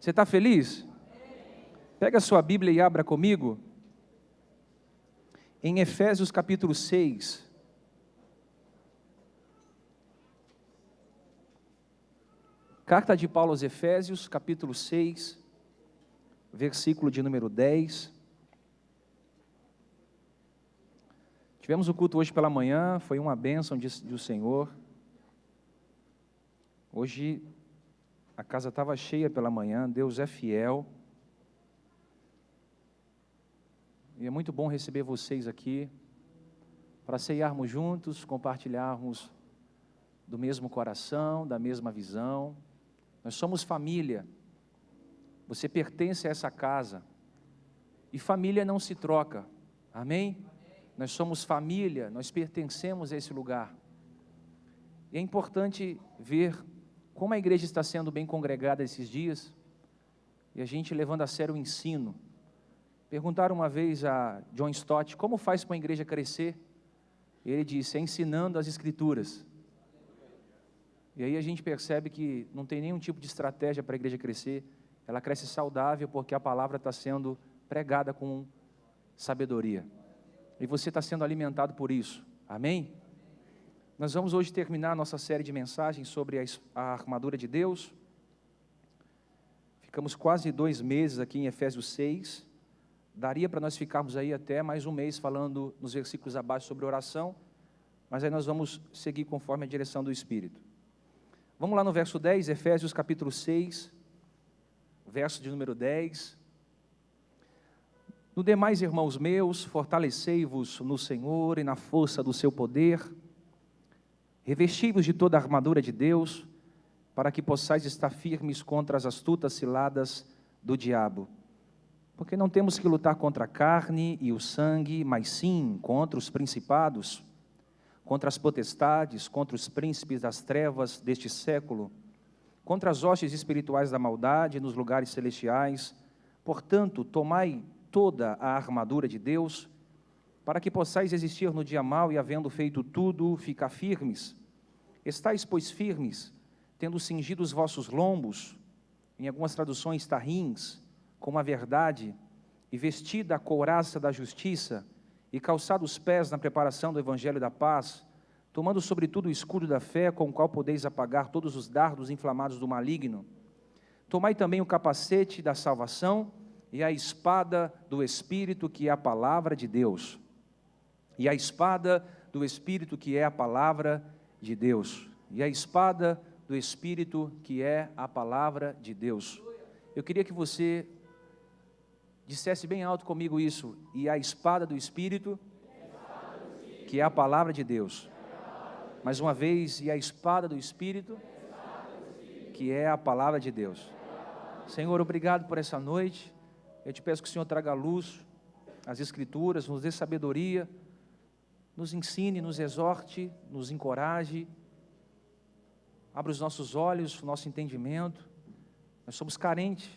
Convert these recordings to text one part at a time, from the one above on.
Você está feliz? Pega a sua Bíblia e abra comigo em Efésios capítulo 6. Carta de Paulo aos Efésios, capítulo 6, versículo de número 10. Tivemos o culto hoje pela manhã, foi uma bênção do Senhor. Hoje a casa estava cheia pela manhã, Deus é fiel. E é muito bom receber vocês aqui, para ceiarmos juntos, compartilharmos do mesmo coração, da mesma visão. Nós somos família, você pertence a essa casa, e família não se troca, amém? Nós somos família, nós pertencemos a esse lugar. E é importante ver como a igreja está sendo bem congregada esses dias, e a gente levando a sério o ensino. Perguntaram uma vez a John Stott, como faz para uma igreja crescer? E ele disse, ensinando as escrituras. E aí a gente percebe que não tem nenhum tipo de estratégia para a igreja crescer, ela cresce saudável porque a palavra está sendo pregada com sabedoria. E você está sendo alimentado por isso, amém? Nós vamos hoje terminar a nossa série de mensagens sobre a armadura de Deus. Ficamos quase 2 meses aqui em Efésios 6, daria para nós ficarmos aí até mais um mês falando nos versículos abaixo sobre oração, mas aí nós vamos seguir conforme a direção do Espírito. Vamos lá no verso 10, Efésios capítulo 6, verso de número 10. No demais, irmãos meus, fortalecei-vos no Senhor e na força do seu poder, revesti-vos de toda a armadura de Deus, para que possais estar firmes contra as astutas ciladas do diabo. Porque não temos que lutar contra a carne e o sangue, mas sim contra os principados, contra as potestades, contra os príncipes das trevas deste século, contra as hostes espirituais da maldade nos lugares celestiais. Portanto, tomai toda a armadura de Deus, para que possais resistir no dia mau e, havendo feito tudo, ficar firmes. Estais, pois, firmes, tendo cingido os vossos lombos, em algumas traduções tarrins, com a verdade, e vestida a couraça da justiça, e calçado os pés na preparação do evangelho da paz, tomando sobretudo o escudo da fé, com o qual podeis apagar todos os dardos inflamados do maligno. Tomai também o capacete da salvação e a espada do Espírito, que é a palavra de Deus. E a espada do Espírito, que é a palavra de Deus. E a espada do Espírito, que é a palavra de Deus. Eu queria que você dissesse bem alto comigo isso. E a espada do Espírito, que é a palavra de Deus. Mais uma vez, e a espada do Espírito, que é a palavra de Deus. Senhor, obrigado por essa noite. Eu te peço que o Senhor traga luz às Escrituras, nos dê sabedoria, nos ensine, nos exorte, nos encoraje. Abra os nossos olhos, o nosso entendimento. Nós somos carentes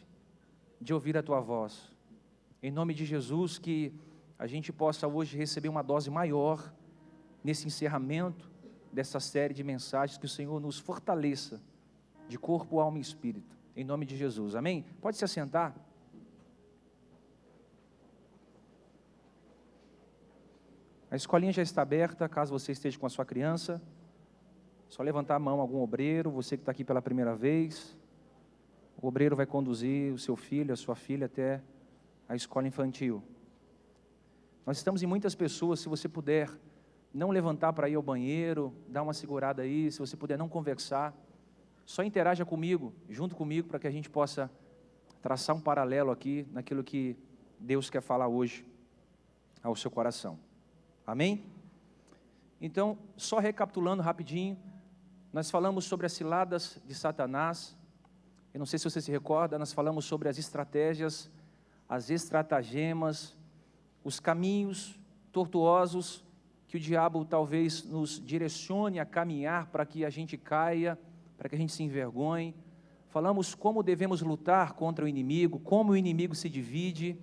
de ouvir a Tua voz. Em nome de Jesus, que a gente possa hoje receber uma dose maior nesse encerramento dessa série de mensagens, que o Senhor nos fortaleça de corpo, alma e espírito. Em nome de Jesus, amém? Pode se assentar. A escolinha já está aberta, caso você esteja com a sua criança. Só levantar a mão algum obreiro, você que está aqui pela primeira vez. O obreiro vai conduzir o seu filho, a sua filha até a escola infantil. Nós estamos em muitas pessoas, se você puder não levantar para ir ao banheiro, dar uma segurada aí, se você puder não conversar, só interaja comigo, junto comigo, para que a gente possa traçar um paralelo aqui naquilo que Deus quer falar hoje ao seu coração. Amém? Então, só recapitulando rapidinho, nós falamos sobre as ciladas de Satanás. Eu não sei se você se recorda, nós falamos sobre as estratégias, as estratagemas, os caminhos tortuosos que o diabo talvez nos direcione a caminhar para que a gente caia, para que a gente se envergonhe. Falamos como devemos lutar contra o inimigo, como o inimigo se divide,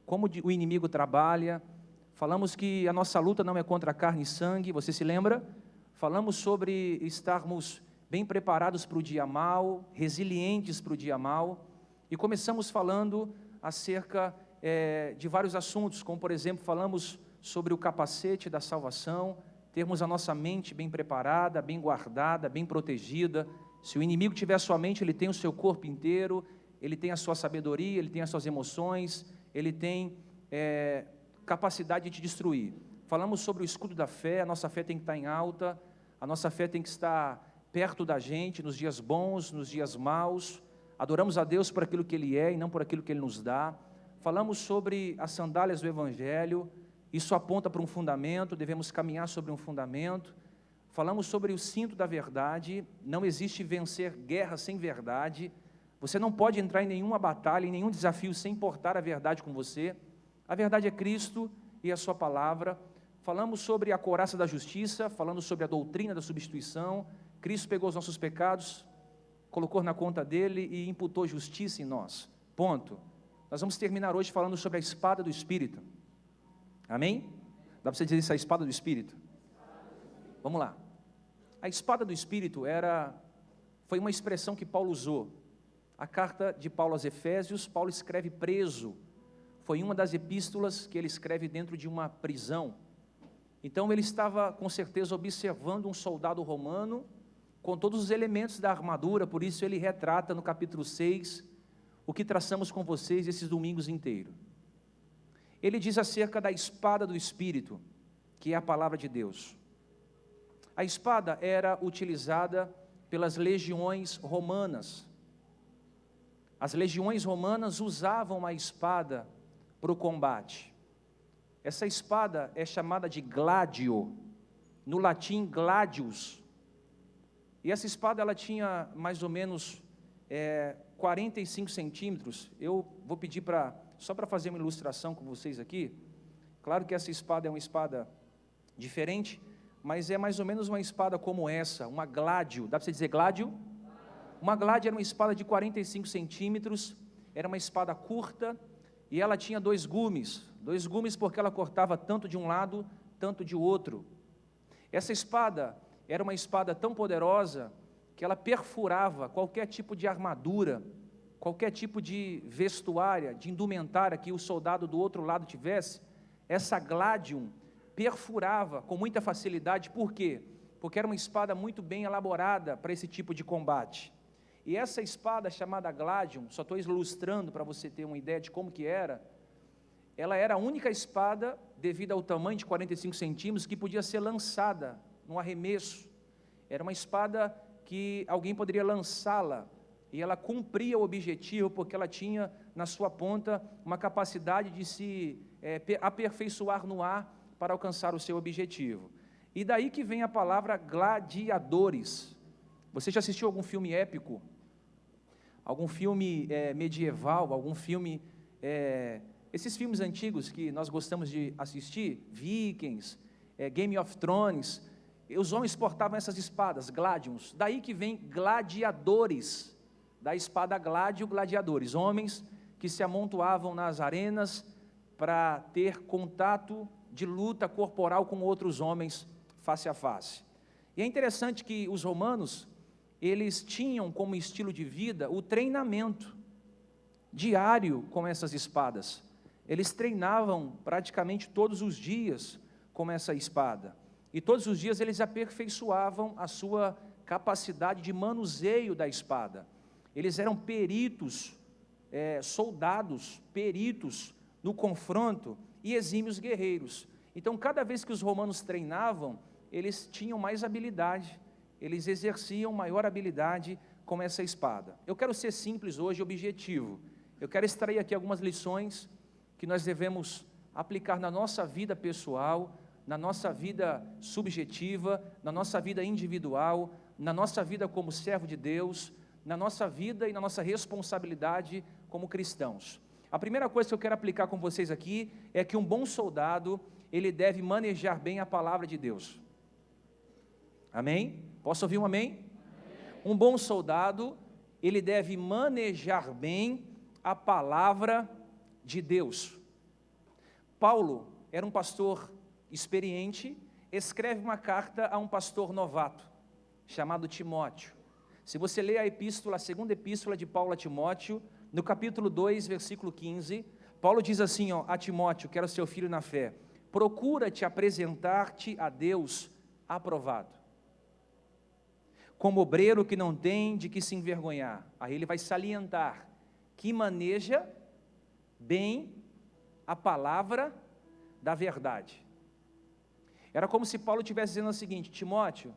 como o inimigo trabalha. Falamos que a nossa luta não é contra carne e sangue, você se lembra? Falamos sobre estarmos bem preparados para o dia mau, resilientes para o dia mau. E começamos falando acerca de vários assuntos, como por exemplo, falamos sobre o capacete da salvação, termos a nossa mente bem preparada, bem guardada, bem protegida. Se o inimigo tiver a sua mente, ele tem o seu corpo inteiro, ele tem a sua sabedoria, ele tem as suas emoções, ele tem capacidade de te destruir. Falamos sobre o escudo da fé, a nossa fé tem que estar em alta, a nossa fé tem que estar perto da gente, nos dias bons, nos dias maus. Adoramos a Deus por aquilo que Ele é e não por aquilo que Ele nos dá. Falamos sobre as sandálias do Evangelho, isso aponta para um fundamento, devemos caminhar sobre um fundamento. Falamos sobre o cinto da verdade, não existe vencer guerra sem verdade. Você não pode entrar em nenhuma batalha, em nenhum desafio sem portar a verdade com você. A verdade é Cristo e a sua palavra. Falamos sobre a couraça da justiça, falando sobre a doutrina da substituição. Cristo pegou os nossos pecados, colocou na conta dele e imputou justiça em nós. Ponto. Nós vamos terminar hoje falando sobre a espada do Espírito. Amém? Dá para você dizer isso, a espada do Espírito? Vamos lá. A espada do Espírito foi uma expressão que Paulo usou. A carta de Paulo aos Efésios, Paulo escreve preso. Foi uma das epístolas que ele escreve dentro de uma prisão. Então ele estava com certeza observando um soldado romano com todos os elementos da armadura, por isso ele retrata no capítulo 6 o que traçamos com vocês esses domingos inteiros. Ele diz acerca da espada do Espírito, que é a palavra de Deus. A espada era utilizada pelas legiões romanas. As legiões romanas usavam a espada para o combate. Essa espada é chamada de gladio, no latim gladius. E essa espada ela tinha mais ou menos 45 centímetros. Eu vou pedir só para fazer uma ilustração com vocês aqui. Claro que essa espada é uma espada diferente, mas é mais ou menos uma espada como essa, uma gladio. Dá para você dizer gladio? Uma gladio era uma espada de 45 centímetros, era uma espada curta, e ela tinha dois gumes porque ela cortava tanto de um lado, tanto de outro. Essa espada era uma espada tão poderosa, que ela perfurava qualquer tipo de armadura, qualquer tipo de vestuária, de indumentária que o soldado do outro lado tivesse. Essa gladium perfurava com muita facilidade. Por quê? Porque era uma espada muito bem elaborada para esse tipo de combate. E essa espada chamada gladium, só estou ilustrando para você ter uma ideia de como que era, ela era a única espada, devido ao tamanho de 45 centímetros, que podia ser lançada num arremesso. Era uma espada que alguém poderia lançá-la, e ela cumpria o objetivo, porque ela tinha na sua ponta uma capacidade de se aperfeiçoar no ar para alcançar o seu objetivo. E daí que vem a palavra gladiadores. Você já assistiu algum filme épico? Algum filme medieval? Algum filme... esses filmes antigos que nós gostamos de assistir, Vikings, Game of Thrones, os homens portavam essas espadas, gladiums, daí que vem gladiadores, da espada gladio, gladiadores, homens que se amontoavam nas arenas para ter contato de luta corporal com outros homens face a face. E é interessante que os romanos, eles tinham como estilo de vida o treinamento diário com essas espadas. Eles treinavam praticamente todos os dias com essa espada. E todos os dias eles aperfeiçoavam a sua capacidade de manuseio da espada. Eles eram peritos, soldados, peritos no confronto e exímios guerreiros. Então, cada vez que os romanos treinavam, eles tinham mais habilidade, eles exerciam maior habilidade com essa espada. Eu quero ser simples hoje, objetivo. Eu quero extrair aqui algumas lições que nós devemos aplicar na nossa vida pessoal, na nossa vida subjetiva, na nossa vida individual, na nossa vida como servo de Deus, na nossa vida e na nossa responsabilidade como cristãos. A primeira coisa que eu quero aplicar com vocês aqui é que um bom soldado, ele deve manejar bem a palavra de Deus. Amém? Posso ouvir um amém? Amém. Um bom soldado, ele deve manejar bem a palavra de Deus. Paulo era um pastor experiente, escreve uma carta a um pastor novato, chamado Timóteo. Se você ler a segunda epístola de Paulo a Timóteo, no capítulo 2, versículo 15, Paulo diz assim, a Timóteo, que era seu filho na fé: procura-te apresentar-te a Deus aprovado, como obreiro que não tem de que se envergonhar. Aí ele vai salientar que maneja bem a palavra da verdade. Era como se Paulo estivesse dizendo o seguinte: Timóteo,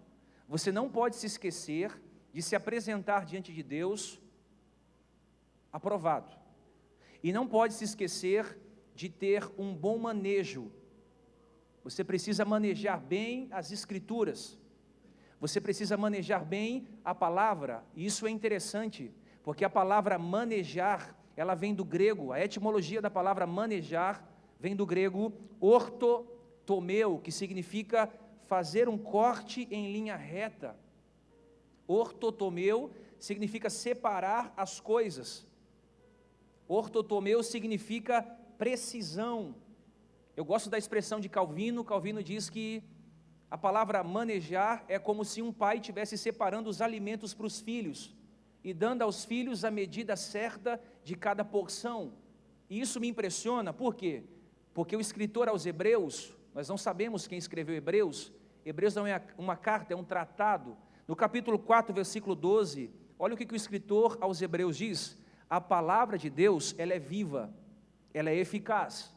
você não pode se esquecer de se apresentar diante de Deus aprovado, e não pode se esquecer de ter um bom manejo. Você precisa manejar bem as escrituras, você precisa manejar bem a palavra. E isso é interessante, porque a palavra manejar, ela vem do grego, a etimologia da palavra manejar vem do grego ortotomeu, que significa fazer um corte em linha reta. Ortotomeu significa separar as coisas. Ortotomeu significa precisão. Eu gosto da expressão de Calvino. Calvino diz que a palavra manejar é como se um pai estivesse separando os alimentos para os filhos e dando aos filhos a medida certa de cada porção. E isso me impressiona, por quê? Porque o escritor aos Hebreus, nós não sabemos quem escreveu Hebreus. Hebreus não é uma carta, é um tratado. No capítulo 4, versículo 12, olha o que o escritor aos Hebreus diz: a palavra de Deus, ela é viva, ela é eficaz,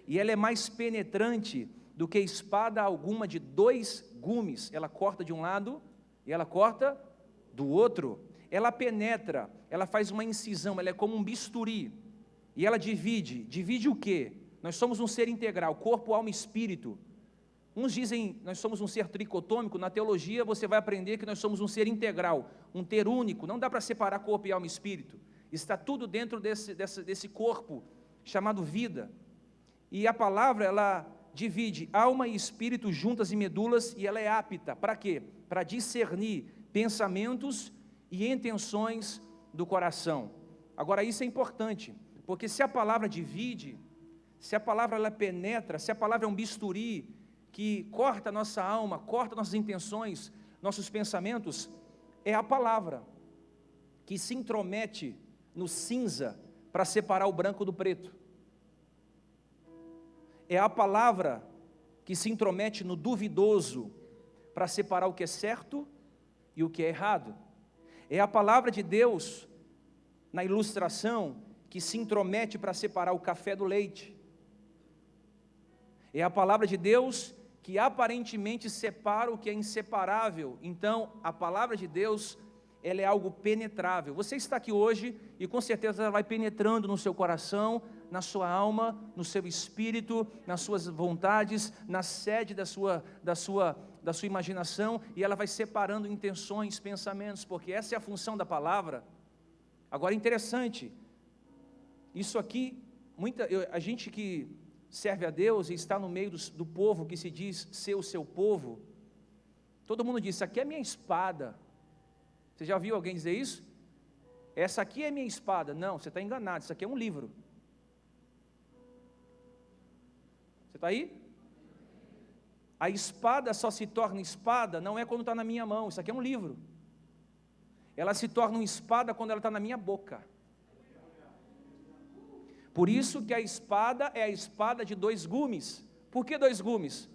e ela é mais penetrante do que espada alguma de 2 gumes. Ela corta de um lado e ela corta do outro. Ela penetra, ela faz uma incisão, ela é como um bisturi, e ela divide o quê? Nós somos um ser integral, corpo, alma e espírito. Uns dizem nós somos um ser tricotômico. Na teologia você vai aprender que nós somos um ser integral, um ter único. Não dá para separar corpo e alma e espírito, está tudo dentro desse corpo chamado vida. E a palavra, ela divide alma e espírito juntas em medulas, e ela é apta, para quê? Para discernir pensamentos e intenções do coração. Agora isso é importante, porque se a palavra divide, se a palavra ela penetra, se a palavra é um bisturi que corta a nossa alma, corta nossas intenções, nossos pensamentos, é a palavra que se intromete no cinza para separar o branco do preto. É a palavra que se intromete no duvidoso para separar o que é certo e o que é errado. É a palavra de Deus, na ilustração, que se intromete para separar o café do leite. É a palavra de Deus que aparentemente separa o que é inseparável. Então, a palavra de Deus, ela é algo penetrável. Você está aqui hoje e com certeza ela vai penetrando no seu coração, na sua alma, no seu espírito, nas suas vontades, na sede da sua imaginação, e ela vai separando intenções, pensamentos, porque essa é a função da palavra. Agora, interessante, isso aqui, a gente que serve a Deus e está no meio do povo que se diz ser o seu povo, todo mundo diz: isso aqui é minha espada. Você já ouviu alguém dizer isso? Essa aqui é minha espada. Não, você está enganado, isso aqui é um livro. Você está aí? A espada só se torna espada não é quando está na minha mão, isso aqui é um livro. Ela se torna uma espada quando ela está na minha boca. Por isso que a espada é a espada de 2 gumes. Por que 2 gumes?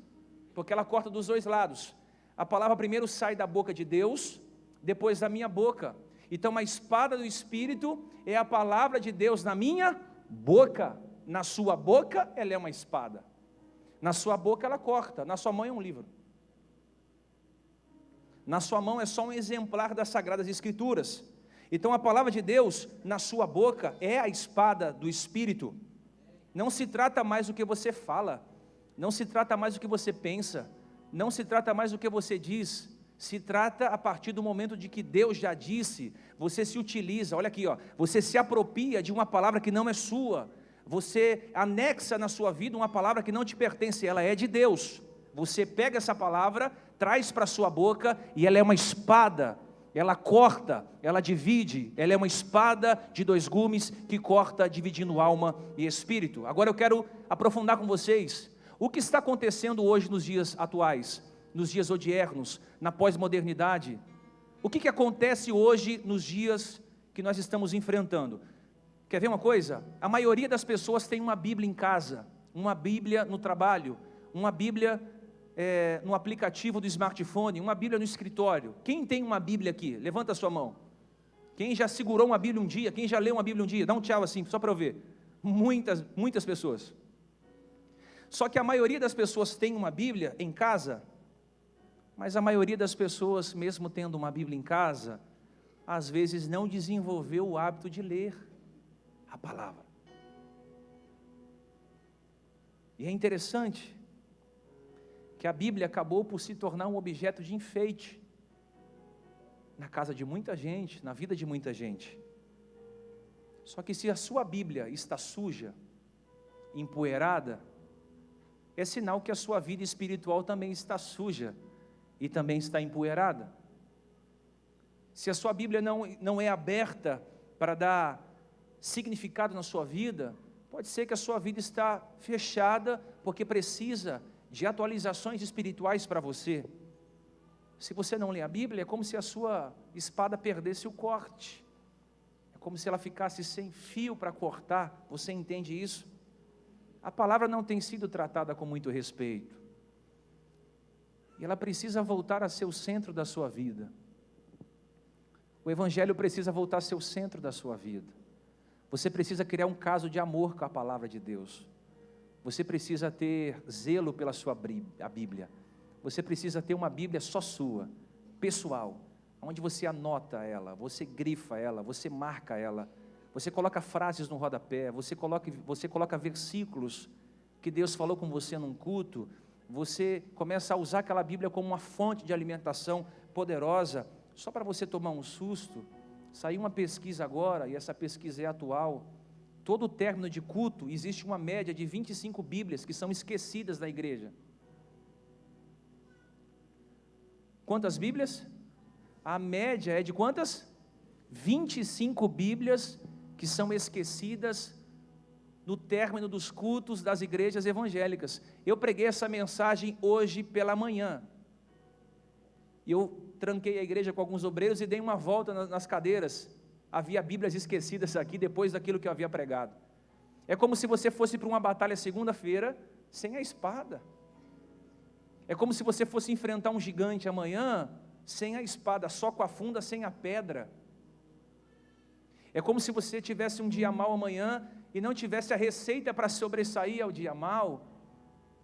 Porque ela corta dos 2 lados. A palavra primeiro sai da boca de Deus, depois da minha boca. Então a espada do Espírito é a palavra de Deus na minha boca. Na sua boca ela é uma espada. Na sua boca ela corta, na sua mão é um livro. Na sua mão é só um exemplar das Sagradas Escrituras. Então a palavra de Deus na sua boca é a espada do Espírito. Não se trata mais do que você fala, não se trata mais do que você pensa, não se trata mais do que você diz, se trata a partir do momento de que Deus já disse, você se utiliza, olha aqui, você se apropria de uma palavra que não é sua, você anexa na sua vida uma palavra que não te pertence, ela é de Deus. Você pega essa palavra, traz para a sua boca e ela é uma espada. Ela corta, ela divide, ela é uma espada de 2 gumes que corta dividindo alma e espírito. Agora eu quero aprofundar com vocês o que está acontecendo hoje nos dias atuais, nos dias odiernos, na pós-modernidade. O que acontece hoje nos dias que nós estamos enfrentando? Quer ver uma coisa? A maioria das pessoas tem uma Bíblia em casa, uma Bíblia no trabalho, uma Bíblia no aplicativo do smartphone, uma Bíblia no escritório. Quem tem uma Bíblia aqui? Levanta a sua mão. Quem já segurou uma Bíblia um dia? Quem já leu uma Bíblia um dia? Dá um tchau assim, só para eu ver. Muitas pessoas. Só que a maioria das pessoas tem uma Bíblia em casa, mas a maioria das pessoas, mesmo tendo uma Bíblia em casa, às vezes não desenvolveu o hábito de ler a palavra. E é interessante que a Bíblia acabou por se tornar um objeto de enfeite na casa de muita gente, na vida de muita gente. Só que se a sua Bíblia está suja, empoeirada, é sinal que a sua vida espiritual também está suja e também está empoeirada. Se a sua Bíblia não é aberta para dar significado na sua vida, pode ser que a sua vida está fechada porque precisa de atualizações espirituais para você. Se você não lê a Bíblia, é como se a sua espada perdesse o corte. É como se ela ficasse sem fio para cortar. Você entende isso? A palavra não tem sido tratada com muito respeito. E ela precisa voltar a ser o centro da sua vida. O Evangelho precisa voltar a ser o centro da sua vida. Você precisa criar um caso de amor com a palavra de Deus. Você precisa ter zelo pela a Bíblia. Você precisa ter uma Bíblia só sua, pessoal, onde você anota ela, você grifa ela, você marca ela, você coloca frases no rodapé, você coloca versículos que Deus falou com você num culto, você começa a usar aquela Bíblia como uma fonte de alimentação poderosa. Só para você tomar um susto, saiu uma pesquisa agora, e essa pesquisa é atual. Todo término de culto, existe uma média de 25 Bíblias que são esquecidas da igreja. Quantas Bíblias? A média é de quantas? 25 Bíblias que são esquecidas no término dos cultos das igrejas evangélicas. Eu preguei essa mensagem hoje pela manhã. E eu tranquei a igreja com alguns obreiros e dei uma volta nas cadeiras. Havia Bíblias esquecidas aqui depois daquilo que eu havia pregado. É como se você fosse para uma batalha segunda-feira sem a espada. É como se você fosse enfrentar um gigante amanhã sem a espada, só com a funda, sem a pedra. É como se você tivesse um dia mau amanhã e não tivesse a receita para sobressair ao dia mau.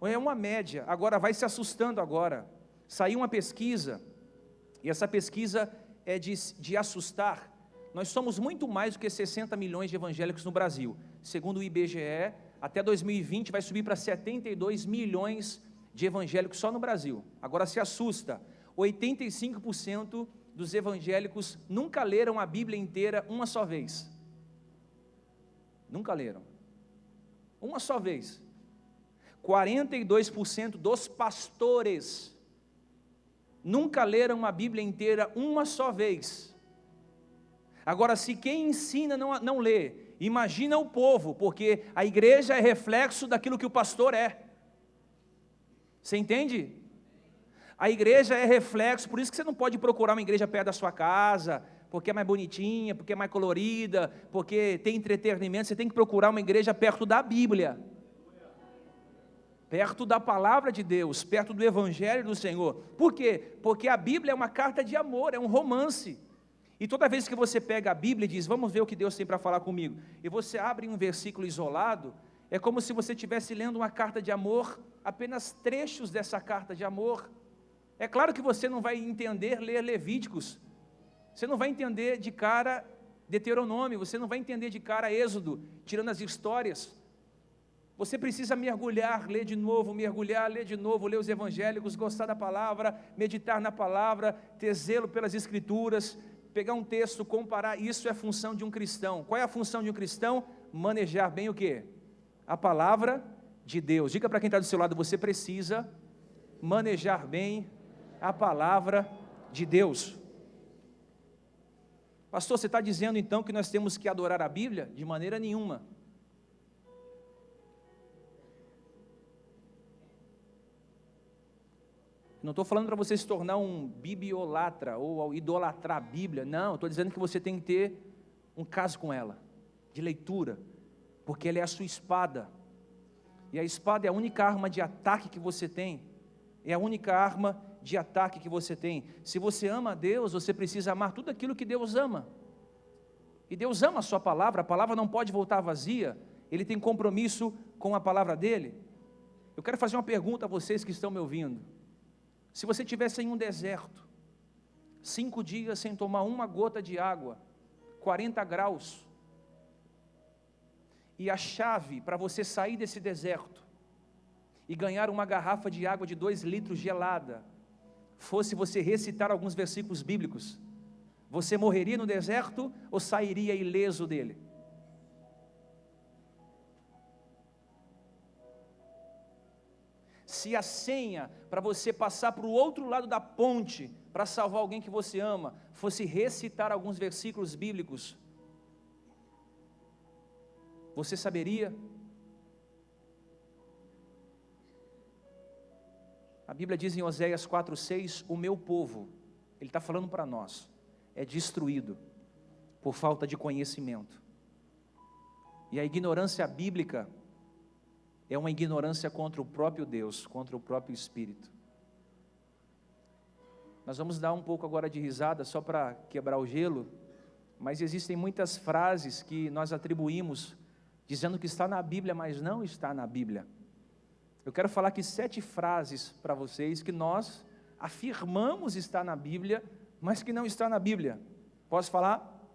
É uma média, agora vai se assustando agora. Saiu uma pesquisa, e essa pesquisa é de assustar. Nós somos muito mais do que 60 milhões de evangélicos no Brasil. Segundo o IBGE, até 2020 vai subir para 72 milhões de evangélicos só no Brasil. Agora se assusta, 85% dos evangélicos nunca leram a Bíblia inteira uma só vez. Nunca leram. Uma só vez. 42% dos pastores nunca leram a Bíblia inteira uma só vez. Agora, se quem ensina não lê, imagina o povo, porque a igreja é reflexo daquilo que o pastor é. Você entende? A igreja é reflexo, por isso que você não pode procurar uma igreja perto da sua casa, porque é mais bonitinha, porque é mais colorida, porque tem entretenimento. Você tem que procurar uma igreja perto da Bíblia, perto da palavra de Deus, perto do Evangelho do Senhor. Por quê? Porque a Bíblia é uma carta de amor, é um romance. E toda vez que você pega a Bíblia e diz, vamos ver o que Deus tem para falar comigo, e você abre um versículo isolado, é como se você estivesse lendo uma carta de amor, apenas trechos dessa carta de amor. É claro que você não vai entender ler Levíticos, você não vai entender de cara Deuteronômio, você não vai entender de cara Êxodo, tirando as histórias. Você precisa mergulhar, ler de novo, mergulhar, ler de novo, ler os evangélicos, gostar da palavra, meditar na palavra, ter zelo pelas escrituras, pegar um texto, comparar. Isso é a função de um cristão. Qual é a função de um cristão? Manejar bem o quê? A palavra de Deus. Diga para quem está do seu lado, você precisa manejar bem a palavra de Deus. Pastor, você está dizendo então que nós temos que adorar a Bíblia? De maneira nenhuma. Não estou falando para você se tornar um bibliolatra ou idolatrar a Bíblia. Não, estou dizendo que você tem que ter um caso com ela. de leitura, porque ela é a sua espada, e a espada é a única arma de ataque que você tem, é a única arma de ataque que você tem. Se você ama a Deus, você precisa amar tudo aquilo que Deus ama, e Deus ama a sua palavra, a palavra não pode voltar vazia, Ele tem compromisso com a palavra dEle. Eu quero fazer uma pergunta a vocês que estão me ouvindo. Se você estivesse em um deserto, 5 dias sem tomar uma gota de água, 40 graus, e a chave para você sair desse deserto e ganhar uma garrafa de água de 2 litros gelada, fosse você recitar alguns versículos bíblicos, você morreria no deserto ou sairia ileso dele? Se a senha para você passar para o outro lado da ponte, para salvar alguém que você ama, fosse recitar alguns versículos bíblicos, você saberia? A Bíblia diz em Oséias 4:6, o meu povo, ele está falando para nós, é destruído por falta de conhecimento. E a ignorância bíblica é uma ignorância contra o próprio Deus, contra o próprio Espírito. Nós vamos dar um pouco agora de risada, só para quebrar o gelo, mas existem muitas frases que nós atribuímos, dizendo que está na Bíblia, mas não está na Bíblia. Eu quero falar aqui 7 frases para vocês, que nós afirmamos estar na Bíblia, mas que não está na Bíblia. Posso falar?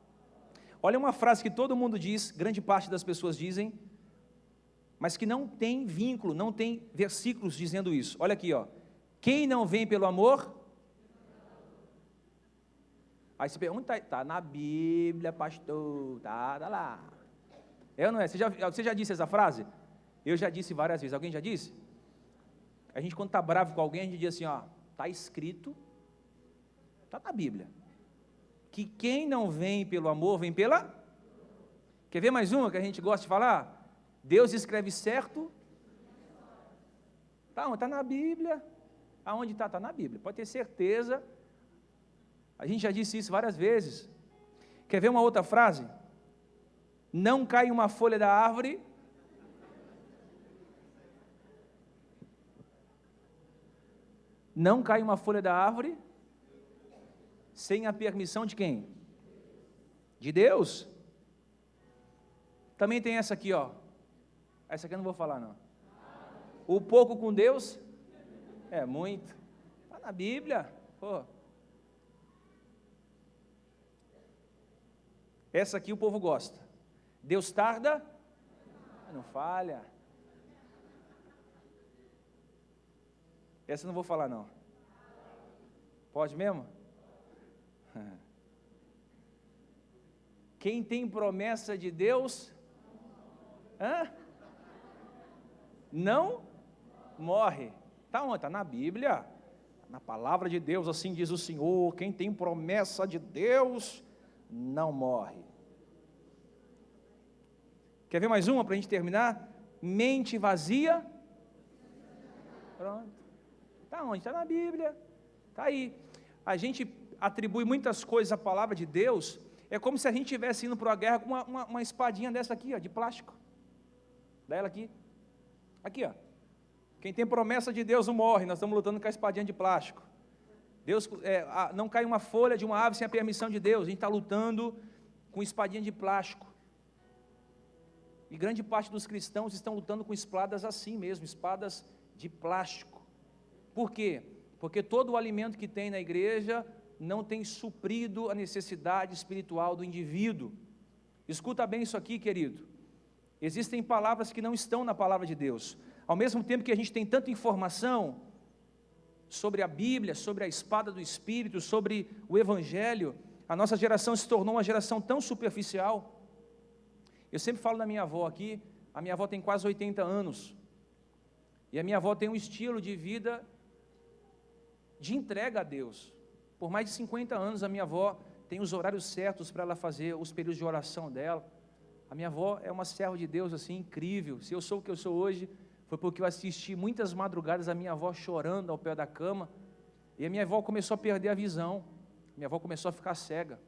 Olha uma frase que todo mundo diz, grande parte das pessoas dizem, mas que não tem vínculo, não tem versículos dizendo isso. Olha aqui, ó. Quem não vem pelo amor? Aí você pergunta, está na Bíblia, pastor, tá lá. É ou não é? Você já disse essa frase? Eu já disse várias vezes. Alguém já disse? A gente, quando está bravo com alguém, a gente diz assim, ó, está escrito, está na Bíblia, que quem não vem pelo amor, vem pela... Quer ver mais uma que a gente gosta de falar? Deus escreve certo. Tá onde? Está na Bíblia. Aonde está? Está na Bíblia. Pode ter certeza. A gente já disse isso várias vezes. Quer ver uma outra frase? Não cai uma folha da árvore. Não cai uma folha da árvore sem a permissão de quem? De Deus. Também tem essa aqui, ó. Essa aqui eu não vou falar, não. O pouco com Deus é muito. Está na Bíblia. Pô. Essa aqui o povo gosta. Deus tarda, não falha. Essa eu não vou falar, não. Pode mesmo? Quem tem promessa de Deus, não morre. Está onde? Está na Bíblia, na palavra de Deus, assim diz o Senhor. Quem tem promessa de Deus, não morre. Quer ver mais uma para a gente terminar? Mente vazia. Pronto. Está onde? Está na Bíblia. Está aí. A gente atribui muitas coisas à palavra de Deus. É como se a gente estivesse indo para uma guerra com uma espadinha dessa aqui, ó, de plástico. Dá ela aqui. Aqui, ó. Quem tem promessa de Deus não morre. Nós estamos lutando com a espadinha de plástico. Deus, não cai uma folha de uma árvore sem a permissão de Deus. A gente está lutando com espadinha de plástico. E grande parte dos cristãos estão lutando com espadas assim mesmo, espadas de plástico. Por quê? Porque todo o alimento que tem na igreja não tem suprido a necessidade espiritual do indivíduo. Escuta bem isso aqui, querido. Existem palavras que não estão na palavra de Deus. Ao mesmo tempo que a gente tem tanta informação sobre a Bíblia, sobre a espada do Espírito, sobre o Evangelho, a nossa geração se tornou uma geração tão superficial. Eu sempre falo da minha avó aqui, a minha avó tem quase 80 anos, e a minha avó tem um estilo de vida de entrega a Deus. Por mais de 50 anos a minha avó tem os horários certos para ela fazer os períodos de oração dela. A minha avó é uma serva de Deus assim, incrível. Se eu sou o que eu sou hoje, foi porque eu assisti muitas madrugadas a minha avó chorando ao pé da cama, e a minha avó começou a perder a visão, minha avó começou a ficar cega.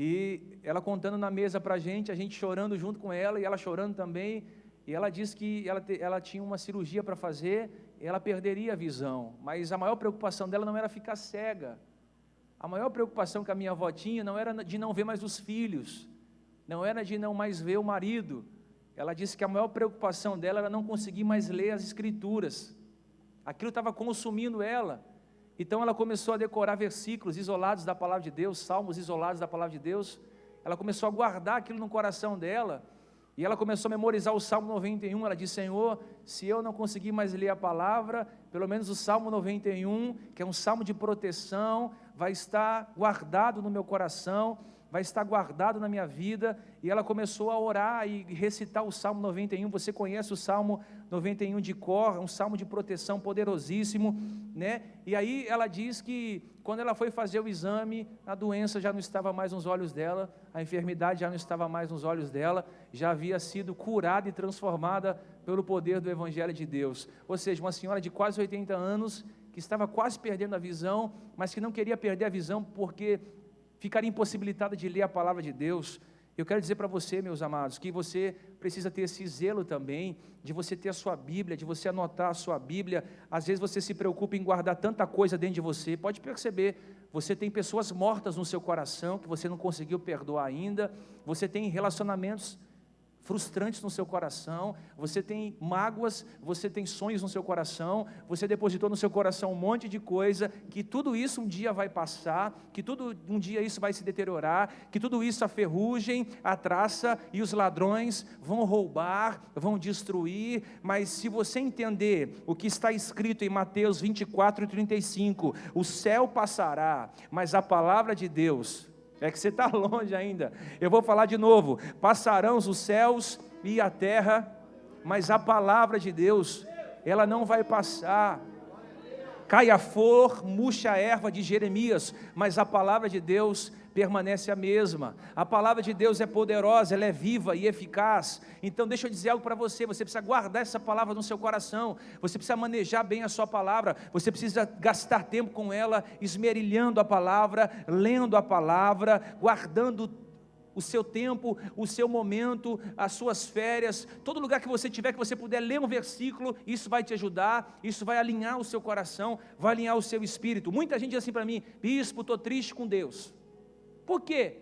E ela contando na mesa para a gente chorando junto com ela, e ela chorando também, e ela disse que ela tinha uma cirurgia para fazer, e ela perderia a visão, mas a maior preocupação dela não era ficar cega, a maior preocupação que a minha avó tinha não era de não ver mais os filhos, não era de não mais ver o marido. Ela disse que a maior preocupação dela era não conseguir mais ler as escrituras, aquilo estava consumindo ela. Então ela começou a decorar versículos isolados da palavra de Deus, salmos isolados da palavra de Deus. Ela começou a guardar aquilo no coração dela, e ela começou a memorizar o Salmo 91, ela disse: Senhor, se eu não conseguir mais ler a palavra, pelo menos o Salmo 91, que é um salmo de proteção, vai estar guardado no meu coração, vai estar guardado na minha vida. E ela começou a orar e recitar o Salmo 91, você conhece o Salmo 91 de cor, um salmo de proteção poderosíssimo, né? E aí ela diz que quando ela foi fazer o exame, a doença já não estava mais nos olhos dela, a enfermidade já não estava mais nos olhos dela, já havia sido curada e transformada pelo poder do Evangelho de Deus. Ou seja, uma senhora de quase 80 anos, que estava quase perdendo a visão, mas que não queria perder a visão porque ficaria impossibilitada de ler a palavra de Deus. Eu quero dizer para você, meus amados, que você precisa ter esse zelo também, de você ter a sua Bíblia, de você anotar a sua Bíblia. Às vezes você se preocupa em guardar tanta coisa dentro de você, pode perceber, você tem pessoas mortas no seu coração, que você não conseguiu perdoar ainda, você tem relacionamentos frustrantes no seu coração, você tem mágoas, você tem sonhos no seu coração, você depositou no seu coração um monte de coisa, que tudo isso um dia vai passar, que um dia isso vai se deteriorar, que tudo isso a ferrugem, a traça e os ladrões vão roubar, vão destruir. Mas se você entender o que está escrito em Mateus 24:35, o céu passará, mas a palavra de Deus... É que você está longe ainda. Eu vou falar de novo. Passarão os céus e a terra, mas a palavra de Deus, ela não vai passar. Cai a flor, murcha a erva de Jeremias, mas a palavra de Deus permanece a mesma. A palavra de Deus é poderosa, ela é viva e eficaz. Então deixa eu dizer algo para você, você precisa guardar essa palavra no seu coração, você precisa manejar bem a sua palavra, você precisa gastar tempo com ela, esmerilhando a palavra, lendo a palavra, guardando o seu tempo, o seu momento, as suas férias, todo lugar que você tiver, que você puder ler um versículo, isso vai te ajudar, isso vai alinhar o seu coração, vai alinhar o seu espírito. Muita gente diz assim para mim: bispo, estou triste com Deus. Por quê?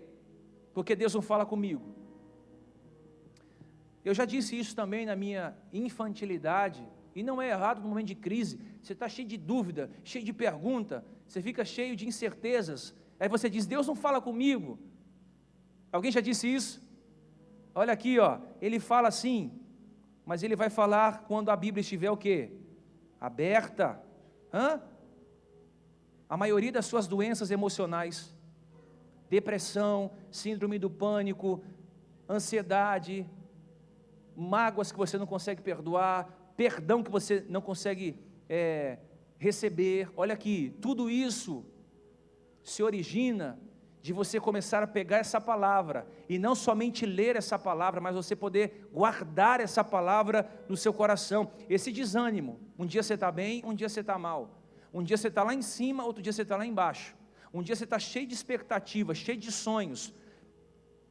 Porque Deus não fala comigo. Eu já disse isso também na minha infantilidade, e não é errado no momento de crise, você está cheio de dúvida, cheio de pergunta, você fica cheio de incertezas, aí você diz: Deus não fala comigo. Alguém já disse isso? Olha aqui, ó, ele fala assim, mas ele vai falar quando a Bíblia estiver o quê? Aberta. A maioria das suas doenças emocionais, depressão, síndrome do pânico, ansiedade, mágoas que você não consegue perdoar, perdão que você não consegue receber, olha aqui, tudo isso se origina de você começar a pegar essa palavra, e não somente ler essa palavra, mas você poder guardar essa palavra no seu coração. Esse desânimo, um dia você está bem, um dia você está mal, um dia você está lá em cima, outro dia você está lá embaixo, um dia você está cheio de expectativas, cheio de sonhos,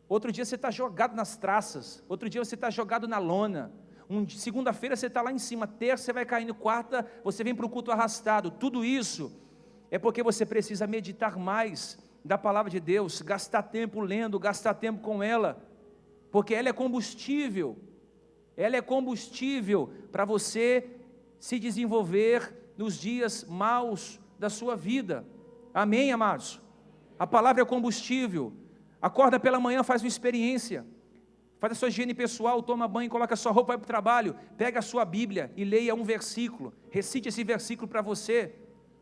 outro dia você está jogado nas traças, outro dia você está jogado na lona, segunda-feira você está lá em cima, terça você vai caindo, quarta você vem para o culto arrastado. Tudo isso é porque você precisa meditar mais da palavra de Deus, gastar tempo lendo, gastar tempo com ela, porque ela é combustível para você se desenvolver nos dias maus da sua vida. Amém, amados? A palavra é combustível. Acorda pela manhã, faz uma experiência, faz a sua higiene pessoal, toma banho, coloca a sua roupa, vai para o trabalho, pega a sua Bíblia e leia um versículo, recite esse versículo para você.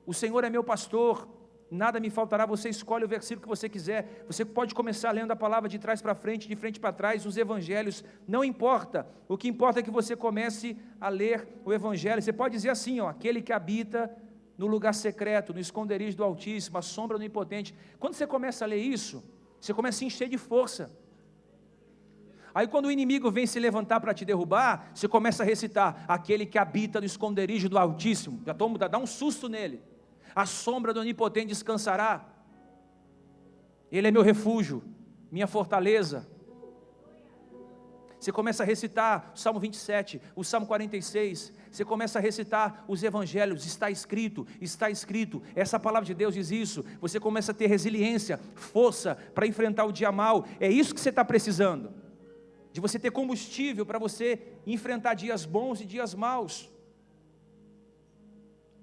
O Senhor é meu pastor, nada me faltará. Você escolhe o versículo que você quiser, você pode começar lendo a palavra de trás para frente, de frente para trás, os evangelhos, não importa, o que importa é que você comece a ler o evangelho. Você pode dizer assim, ó: aquele que habita no lugar secreto, no esconderijo do Altíssimo, a sombra do Onipotente. Quando você começa a ler isso, você começa a se encher de força. Aí quando o inimigo vem se levantar para te derrubar, você começa a recitar: aquele que habita no esconderijo do Altíssimo. Já dá um susto nele. A sombra do Onipotente descansará. Ele é meu refúgio, minha fortaleza. Você começa a recitar o Salmo 27, o Salmo 46, você começa a recitar os evangelhos, está escrito, essa palavra de Deus diz isso, você começa a ter resiliência, força para enfrentar o dia mal, é isso que você está precisando, de você ter combustível para você enfrentar dias bons e dias maus.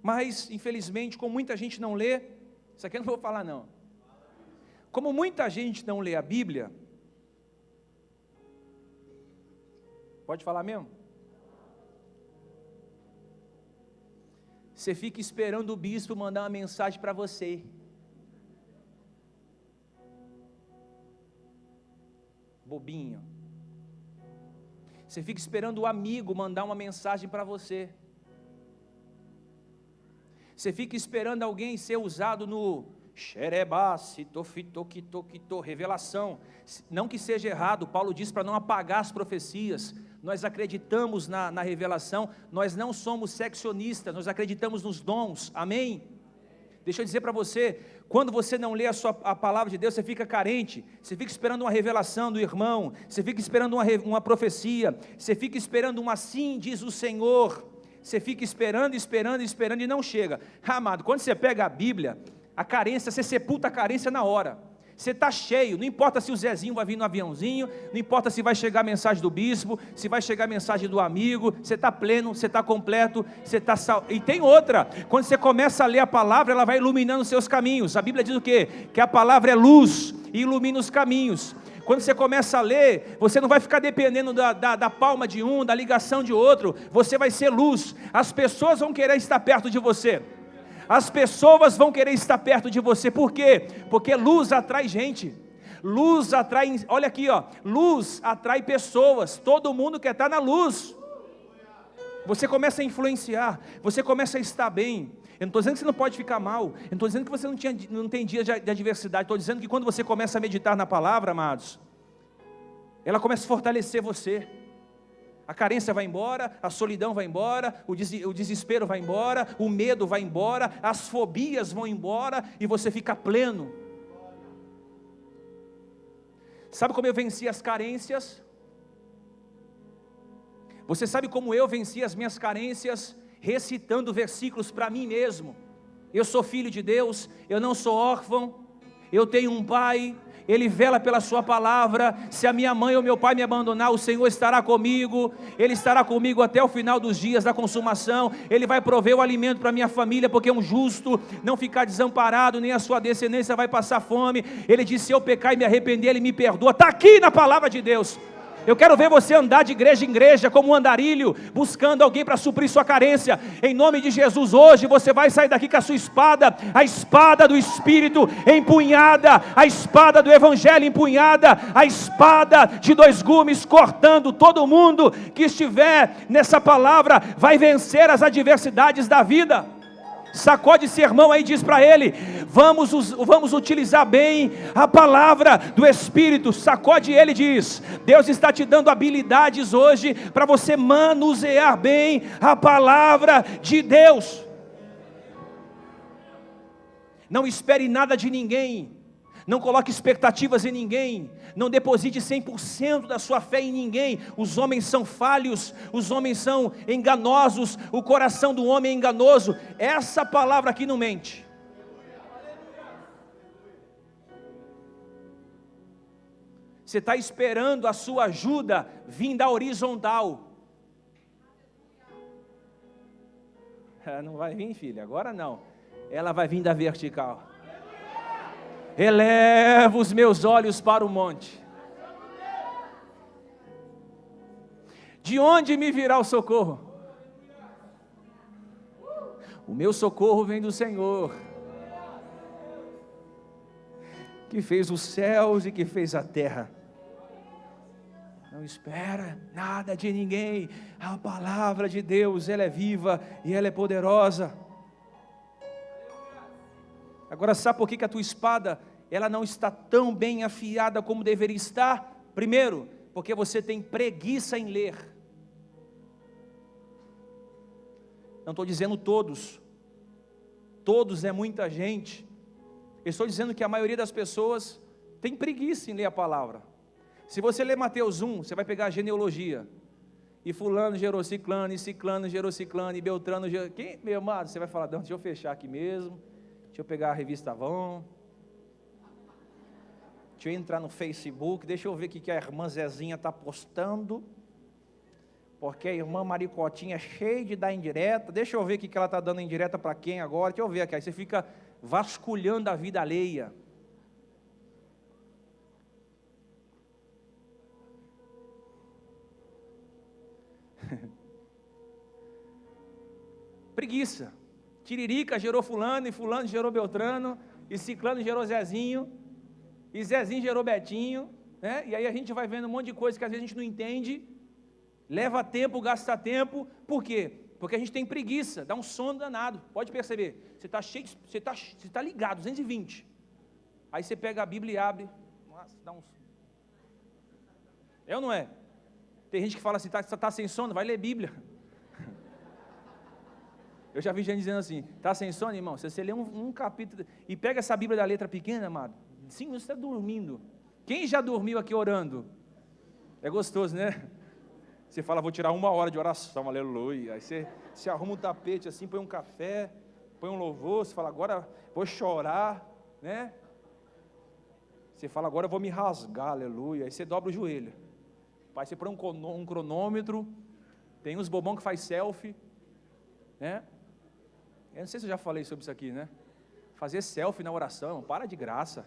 Mas, infelizmente, como muita gente não lê, isso aqui eu não vou falar não, como muita gente não lê a Bíblia, pode falar mesmo? Você fica esperando o bispo mandar uma mensagem para você. Bobinho. Você fica esperando o amigo mandar uma mensagem para você. Você fica esperando alguém ser usado no revelação. Não que seja errado, Paulo diz para não apagar as profecias. Nós acreditamos na revelação, nós não somos seccionistas, nós acreditamos nos dons, amém? Deixa eu dizer para você, quando você não lê a palavra de Deus, você fica carente, você fica esperando uma revelação do irmão, você fica esperando uma profecia, você fica esperando um assim diz o Senhor, você fica esperando e não chega. Amado, quando você pega a Bíblia, a carência, você sepulta a carência na hora. Você está cheio, não importa se o Zezinho vai vir no aviãozinho, não importa se vai chegar a mensagem do bispo, se vai chegar a mensagem do amigo, você está pleno, você está completo, você está e tem outra, quando você começa a ler a palavra, ela vai iluminando os seus caminhos. A Bíblia diz o quê? Que a palavra é luz e ilumina os caminhos. Quando você começa a ler, você não vai ficar dependendo da palma de um, da ligação de outro, você vai ser luz, as pessoas vão querer estar perto de você. As pessoas vão querer estar perto de você, por quê? Porque luz atrai gente, luz atrai, olha aqui ó, luz atrai pessoas, todo mundo quer estar na luz, você começa a influenciar, você começa a estar bem. Eu não estou dizendo que você não pode ficar mal, eu não estou dizendo que você não tem dias de adversidade, estou dizendo que quando você começa a meditar na palavra, amados, ela começa a fortalecer você. A carência vai embora, a solidão vai embora, o desespero vai embora, o medo vai embora, as fobias vão embora e você fica pleno. Sabe como eu venci as carências? Você sabe como eu venci as minhas carências? Recitando versículos para mim mesmo. Eu sou filho de Deus, eu não sou órfão, eu tenho um pai, Ele vela pela sua palavra. Se a minha mãe ou meu pai me abandonar, o Senhor estará comigo, Ele estará comigo até o final dos dias da consumação, Ele vai prover o alimento para a minha família, porque um justo não ficar desamparado, nem a sua descendência vai passar fome. Ele disse, se eu pecar e me arrepender, Ele me perdoa. Está aqui na palavra de Deus. Eu quero ver você andar de igreja em igreja como um andarilho, buscando alguém para suprir sua carência. Em nome de Jesus, hoje você vai sair daqui com a sua espada, a espada do Espírito empunhada, a espada do Evangelho empunhada, a espada de dois gumes cortando. Todo mundo que estiver nessa palavra vai vencer as adversidades da vida. Sacode esse irmão aí e diz para ele, vamos utilizar bem a palavra do Espírito. Sacode ele e diz, Deus está te dando habilidades hoje para você manusear bem a palavra de Deus. Não espere nada de ninguém, não coloque expectativas em ninguém, não deposite 100% da sua fé em ninguém. Os homens são falhos, os homens são enganosos, o coração do homem é enganoso. Essa palavra aqui não mente. Você está esperando a sua ajuda vir da horizontal. Não vai vir, filha, agora não. Ela vai vir da vertical. Elevo os meus olhos para o monte. De onde me virá o socorro? O meu socorro vem do Senhor, que fez os céus e que fez a terra. Não espera nada de ninguém. A palavra de Deus, ela é viva e ela é poderosa. Agora, sabe por que a tua espada, ela não está tão bem afiada como deveria estar? Primeiro, porque você tem preguiça em ler. Não estou dizendo todos é muita gente. Eu estou dizendo que a maioria das pessoas tem preguiça em ler a palavra. Se você ler Mateus 1, você vai pegar a genealogia. E fulano gerou ciclano, e ciclano gerou ciclano, e beltrano gerou... Quem, meu amado, você vai falar, não, deixa eu fechar aqui mesmo, deixa eu pegar a revista Avon, deixa eu entrar no Facebook, deixa eu ver o que a irmã Zezinha está postando, porque a irmã Maricotinha é cheia de dar indireta, deixa eu ver o que ela está dando indireta para quem agora, deixa eu ver aqui, aí você fica vasculhando a vida alheia. Preguiça. Tiririca gerou fulano, e fulano gerou Beltrano, e ciclano gerou Zezinho, e Zezinho gerou Betinho, né? E aí a gente vai vendo um monte de coisa que às vezes a gente não entende, leva tempo, gasta tempo. Por quê? Porque a gente tem preguiça, dá um sono danado. Pode perceber, você está cheio, você está ligado, 220. Aí você pega a Bíblia e abre, nossa, dá um... É ou não é? Tem gente que fala assim, tá sem sono, vai ler Bíblia. Eu já vi gente dizendo assim, tá sem sono, irmão? Se você lê um capítulo e pega essa Bíblia da letra pequena, amado, 5 minutos você está dormindo. Quem já dormiu aqui orando? É gostoso, né? Você fala, vou tirar 1 hora de oração, aleluia. Aí você arruma um tapete assim, põe um café, põe um louvor, você fala, agora vou chorar, né? Você fala, agora eu vou me rasgar, aleluia. Aí você dobra o joelho. Pai, você põe um cronômetro, tem uns bobão que faz selfie, né? Eu não sei se eu já falei sobre isso aqui, né? Fazer selfie na oração, para de graça.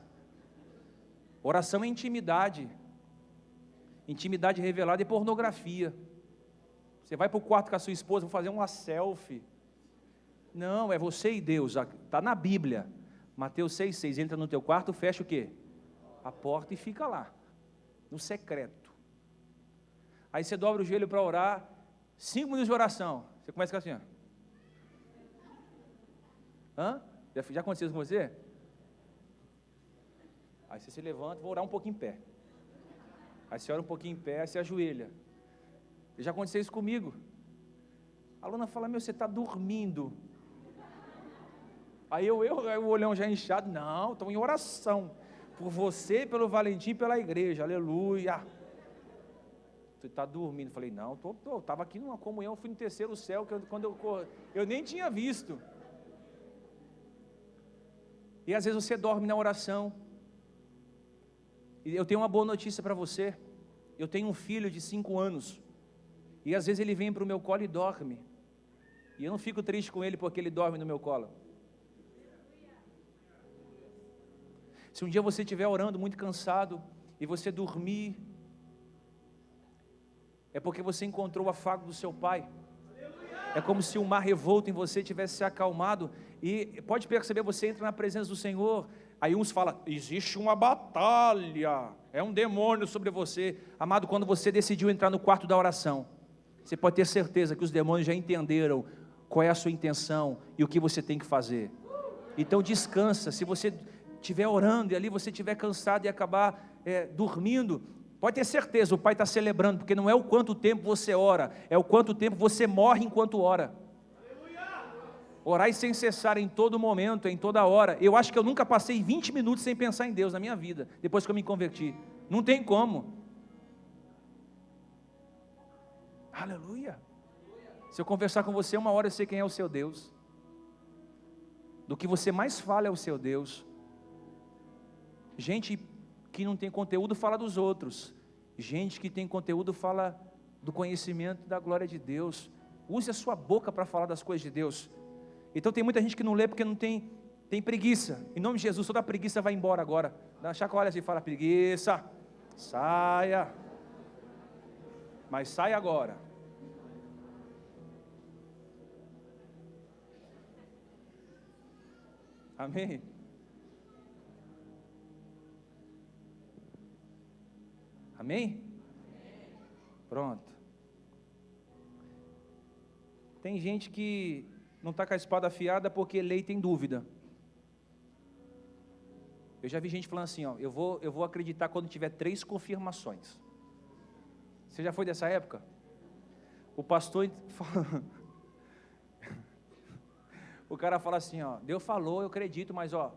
Oração é intimidade. Intimidade revelada é pornografia. Você vai para o quarto com a sua esposa, vou fazer uma selfie. Não, é você e Deus, está na Bíblia. Mateus 6,6, entra no teu quarto, fecha o quê? A porta e fica lá, no secreto. Aí você dobra o joelho para orar, 5 minutos de oração, você começa com assim, ó. Hã? Já aconteceu isso com você? Aí você se levanta, vou orar um pouquinho em pé. Aí você ora um pouquinho em pé, aí você ajoelha. Já aconteceu isso comigo. A aluna fala, meu, você está dormindo. Aí eu o olhão já inchado, não, estou em oração. Por você, pelo Valentim, pela igreja, aleluia. Você está dormindo. Falei, não, estava aqui numa comunhão, fui no terceiro céu, quando eu nem tinha visto. E às vezes você dorme na oração. E eu tenho uma boa notícia para você. Eu tenho um filho de 5 anos. E às vezes ele vem para o meu colo e dorme. E eu não fico triste com ele porque ele dorme no meu colo. Se um dia você estiver orando muito cansado e você dormir, é porque você encontrou o afago do seu pai. É como se um mar revolto em você tivesse se acalmado. E pode perceber, você entra na presença do Senhor. Aí uns falam, existe uma batalha, é um demônio sobre você. Amado, quando você decidiu entrar no quarto da oração, você pode ter certeza que os demônios já entenderam qual é a sua intenção e o que você tem que fazer. Então descansa. Se você estiver orando e ali você estiver cansado e acabar dormindo, pode ter certeza, o Pai está celebrando, porque não é o quanto tempo você ora, é o quanto tempo você morre enquanto ora. Orai sem cessar em todo momento, em toda hora. Eu acho que eu nunca passei 20 minutos sem pensar em Deus na minha vida, depois que eu me converti. Não tem como. Aleluia. Se eu conversar com você 1 hora, eu sei quem é o seu Deus. Do que você mais fala é o seu Deus. Gente que não tem conteúdo fala dos outros. Gente que tem conteúdo fala do conhecimento da glória de Deus. Use a sua boca para falar das coisas de Deus. Então tem muita gente que não lê porque não tem preguiça. Em nome de Jesus, toda a preguiça vai embora agora. Dá uma chacoalha assim e fala, preguiça, saia. Mas sai agora. Amém? Amém? Pronto. Tem gente que não está com a espada afiada porque lê e tem dúvida. Eu já vi gente falando assim, ó, eu vou acreditar quando tiver 3 confirmações. Você já foi dessa época? O pastor fala... O cara fala assim, ó, Deus falou, eu acredito, mas ó,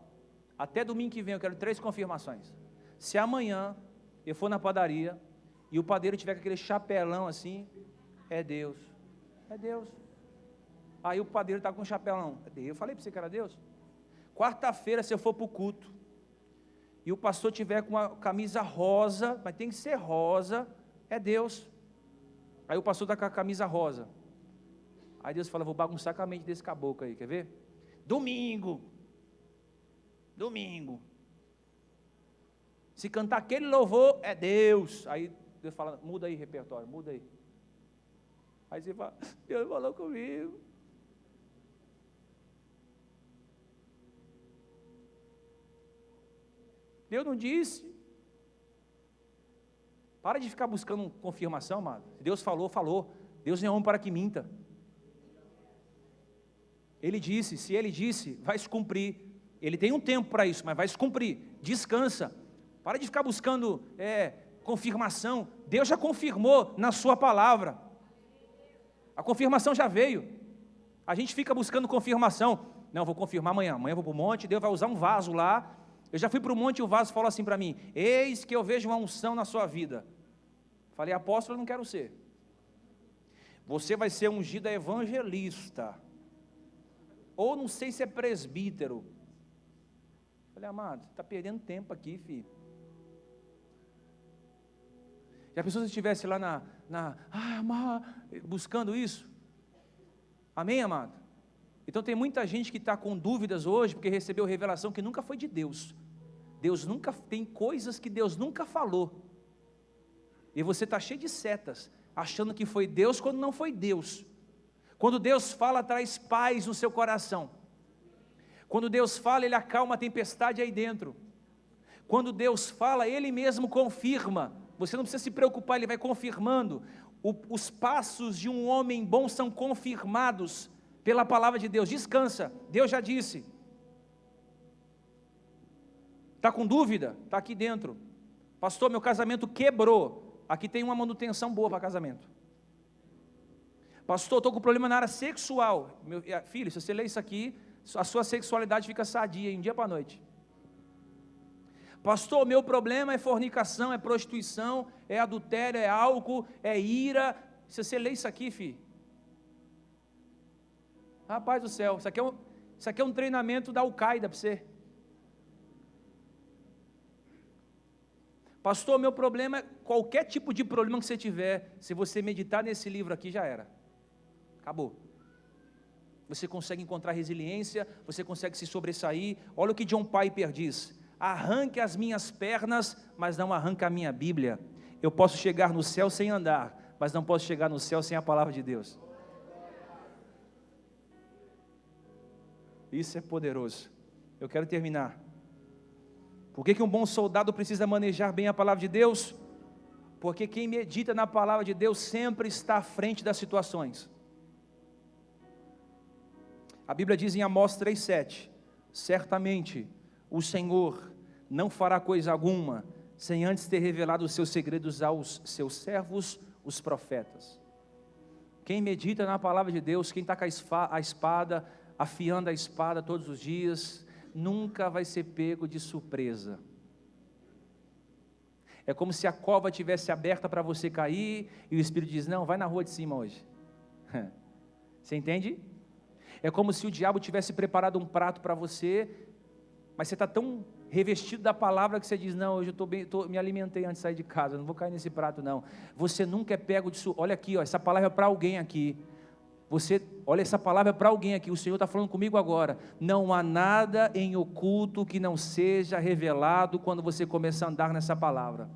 até domingo que vem eu quero 3 confirmações. Se amanhã eu for na padaria e o padeiro tiver com aquele chapelão assim, é Deus. É Deus. Aí o padeiro está com um chapelão. Eu falei para você que era Deus. Quarta-feira, se eu for para o culto, e o pastor tiver com uma camisa rosa, mas tem que ser rosa, é Deus. Aí o pastor está com a camisa rosa. Aí Deus fala, vou bagunçar com a mente desse caboclo aí, quer ver? Domingo. Se cantar aquele louvor, é Deus. Aí Deus fala, muda aí repertório, muda aí. Aí você fala, Deus falou comigo. Deus não disse. Para de ficar buscando confirmação, amado. Deus falou, falou. Deus não é homem para que minta. Ele disse, se Ele disse, vai se cumprir. Ele tem um tempo para isso, mas vai se cumprir. Descansa. Para de ficar buscando confirmação. Deus já confirmou na sua palavra. A confirmação já veio. A gente fica buscando confirmação. Não, vou confirmar amanhã. Amanhã eu vou para o monte, Deus vai usar um vaso lá. Eu já fui para o monte e o vaso falou assim para mim, eis que eu vejo uma unção na sua vida. Falei, apóstolo, eu não quero ser. Você vai ser ungido evangelista. Ou não sei se é presbítero. Falei, amado, você está perdendo tempo aqui, filho. E a pessoa se estivesse lá buscando isso. Amém, amado? Então tem muita gente que está com dúvidas hoje, porque recebeu revelação que nunca foi de Deus. Tem coisas que Deus nunca falou. E você está cheio de setas, achando que foi Deus quando não foi Deus. Quando Deus fala, traz paz no seu coração. Quando Deus fala, Ele acalma a tempestade aí dentro. Quando Deus fala, Ele mesmo confirma. Você não precisa se preocupar, Ele vai confirmando. Os passos de um homem bom são confirmados pela palavra de Deus. Descansa, Deus já disse. Está com dúvida? Está aqui dentro. Pastor, meu casamento quebrou. Aqui tem uma manutenção boa para casamento. Pastor, estou com problema na área sexual. Filho, se você ler isso aqui, a sua sexualidade fica sadia, em dia para noite. Pastor, meu problema é fornicação, é prostituição, é adultério, é álcool, é ira. Se você ler isso aqui, filho, rapaz do céu, isso aqui é um treinamento da Al-Qaeda para você. Pastor, meu problema é qualquer tipo de problema que você tiver, se você meditar nesse livro aqui, já era. Acabou. Você consegue encontrar resiliência, você consegue se sobressair. Olha o que John Piper diz: arranque as minhas pernas, mas não arranque a minha Bíblia. Eu posso chegar no céu sem andar, mas não posso chegar no céu sem a palavra de Deus. Isso é poderoso. Eu quero terminar. Por que um bom soldado precisa manejar bem a palavra de Deus? Porque quem medita na palavra de Deus sempre está à frente das situações. A Bíblia diz em Amós 3,7: certamente o Senhor não fará coisa alguma, sem antes ter revelado os seus segredos aos seus servos, os profetas. Quem medita na palavra de Deus, quem está com a espada, afiando a espada todos os dias, nunca vai ser pego de surpresa. É como se a cova tivesse aberta para você cair, e o Espírito diz, não, vai na rua de cima hoje. Você entende? É como se o diabo tivesse preparado um prato para você, mas você está tão revestido da palavra que você diz, não, hoje me alimentei antes de sair de casa, não vou cair nesse prato não. Você nunca é pego de surpresa. Olha aqui, essa palavra é para alguém aqui. Olha, essa palavra é para alguém aqui, o Senhor está falando comigo agora. Não há nada em oculto que não seja revelado quando você começar a andar nessa palavra.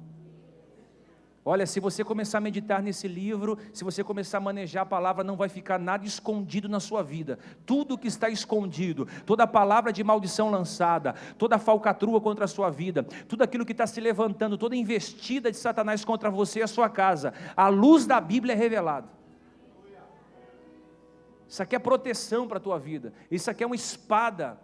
Olha, se você começar a meditar nesse livro, se você começar a manejar a palavra, não vai ficar nada escondido na sua vida. Tudo que está escondido, toda palavra de maldição lançada, toda falcatrua contra a sua vida, tudo aquilo que está se levantando, toda investida de Satanás contra você e a sua casa, a luz da Bíblia é revelada. Isso aqui é proteção para a tua vida, isso aqui é uma espada,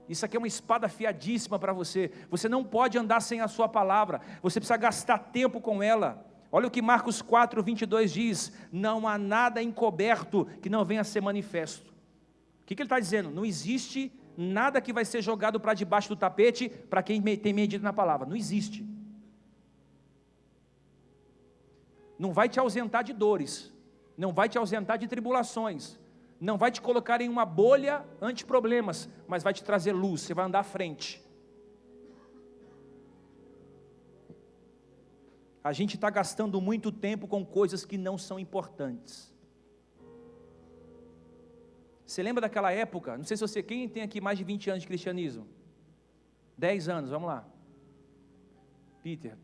isso aqui é uma espada afiadíssima para você. Você não pode andar sem a sua palavra, você precisa gastar tempo com ela. Olha o que Marcos 4:22 diz, não há nada encoberto que não venha a ser manifesto. O que ele está dizendo? Não existe nada que vai ser jogado para debaixo do tapete para quem tem medida na palavra, não existe. não vai te ausentar de dores, não vai te ausentar de tribulações, não vai te colocar em uma bolha anti-problemas, mas vai te trazer luz, você vai andar à frente. A gente está gastando muito tempo com coisas que não são importantes. Você lembra daquela época? Não sei se você, quem tem aqui mais de 20 anos de cristianismo? 10 anos, vamos lá. Peter.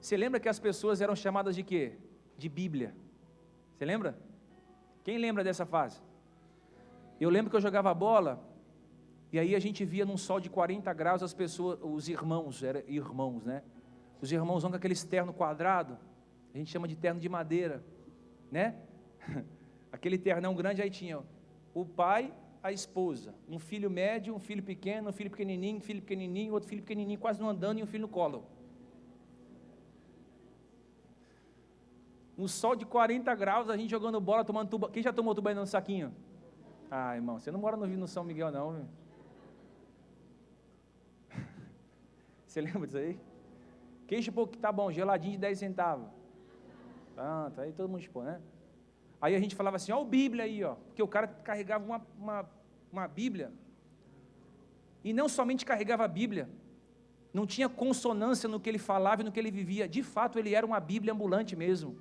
Você lembra que as pessoas eram chamadas de quê? De Bíblia. Você lembra? Quem lembra dessa fase? Eu lembro que eu jogava bola, e aí a gente via num sol de 40 graus as pessoas, os irmãos, eram irmãos, né? Os irmãos vão com aquele terno quadrado, a gente chama de terno de madeira, né? Aquele ternão grande, aí tinha o pai, a esposa, um filho médio, um filho pequeno, um filho pequenininho, outro filho pequenininho quase não andando e um filho no colo. Um sol de 40 graus, a gente jogando bola, tomando tuba. Quem já tomou tubaína no saquinho? Ah, irmão, você não mora no São Miguel não, viu? Você lembra disso aí? Quem chupou que tá bom, geladinho de 10 centavos. Pronto, aí todo mundo chupou, né? Aí a gente falava assim, ó, o Bíblia aí, ó. Porque o cara carregava uma Bíblia. E não somente carregava a Bíblia, não tinha consonância no que ele falava e no que ele vivia. De fato, ele era uma Bíblia ambulante mesmo.